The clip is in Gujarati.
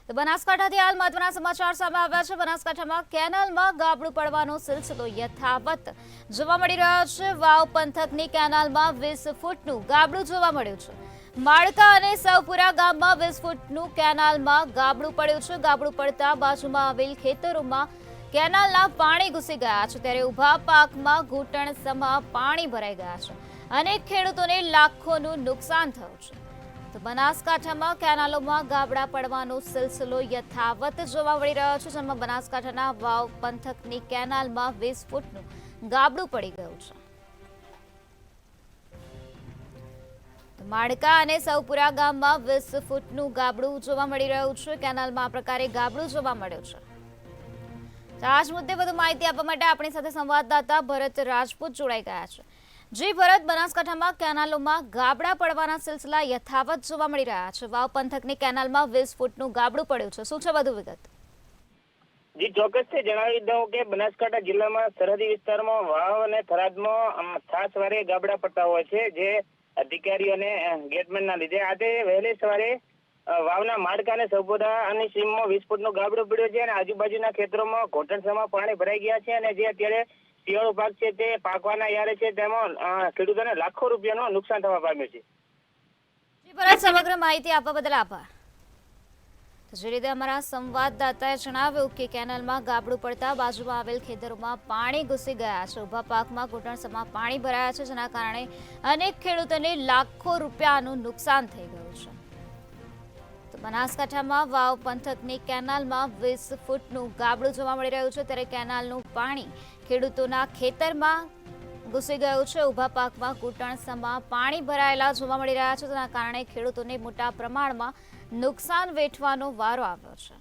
તો બનાસકાંઠાથી હાલ મહત્વના સમાચાર સામે આવ્યા છે। બનાસકાંઠામાં કેનાલમાં ગાબડું પડવાનો સિલસિલો યથાવત જોવા મળી રહ્યો છે। વાવ પંથકની કેનાલમાં 20 ફૂટનું ગાબડું જોવા મળ્યું છે। માળકા અને સૌપુરા ગામમાં 20 ફૂટનું કેનાલમાં ગાબડું પડ્યું છે। ગાબડું પડતા બાજુમાં આવેલ ખેતરોમાં કેનાલના પાણી ઘૂસી ગયા છે, ત્યારે ઊભા પાકમાં ઘૂંટણ સમા પાણી ભરાઈ ગયા છે। અનેક ખેડૂતોને લાખોનું નુકસાન થયું છે। તો બનાસકાંઠામાં કેનાલોમાં ગાબડા પડવાનો સિલસિલો યથાવત જોવા મળી રહ્યો છે, જેમાં બનાસકાંઠાના વાવ પંથકની કેનાલમાં 20 ફૂટનું ગાબડું પડી ગયું છે। માળકા અને સૌપુરા ગામમાં 20 ફૂટનું ગાબડું જોવા મળી રહ્યું છે। કેનાલમાં આ પ્રકારે ગાબડું જોવા મળ્યું છે। તો આજ મુદ્દે વધુ માહિતી આપવા માટે આપણી સાથે સંવાદદાતા ભરત રાજપૂત જોડાઈ ગયા છે। જી ભરત, બનાસકાંઠામાં કેનાલોમાં ગાબડા પડવાના સિલસિલા યથાવત જોવા મળી રહ્યા છે। વાવ પંથકની કેનાલમાં 20 ફૂટનું ગાબડું પડ્યું છે, શું છે વધુ વિગત? જી ચોક્કસથી જણાવી દઉં કે બનાસકાંઠા જિલ્લામાં સરહદી વિસ્તારમાં વાવ અને થરાદમાં ખાસ વારે ગાબડા પડતા હોય છે, જે અધિકારીઓને ગેટમેનના લીધે આજે વહેલી સવારે વાવના માળકા અને સૌપુરાની સીમમાં 20 ફૂટનું ગાબડું પડ્યું છે અને આજુબાજુના ખેતરોમાં ઘોંટણસમાં પાણી ભરાઈ ગયા છે અને જે અત્યારે શિયાળુ પાક છે તે પાકવાના યારે છે, તેમાં ખેડૂતોને લાખો રૂપિયાનું નુકસાન થવા પામ્યું છે। જી ભરત, સમગ્ર માહિતી આપવા બદલ આભાર। તો જે રીતે અમારા સંવાદદાતાએ જણાવ્યું કે કેનાલમાં ગાબડું પડતા બાજુમાં આવેલ ખેતરોમાં પાણી ઘૂસી ગયા છે, ઊભા પાકમાં ઘૂંટણસમાં પાણી ભરાયા છે, જેના કારણે અનેક ખેડૂતોને લાખો રૂપિયાનું નુકસાન થઈ ગયું છે। તો બનાસકાંઠામાં વાવ પંથકની કેનાલમાં 20 ફૂટનું ગાબડું જોવા મળી રહ્યું છે, ત્યારે કેનાલનું પાણી ખેડૂતોના ખેતરમાં ઘૂસી ગયું છે। ઊભા પાકમાં ઘૂંટણસમાં પાણી ભરાયેલા જોવા મળી રહ્યા છે, તેના કારણે ખેડૂતોને મોટા પ્રમાણમાં નુકસાન વેઠવાનો વારો આવ્યો છે।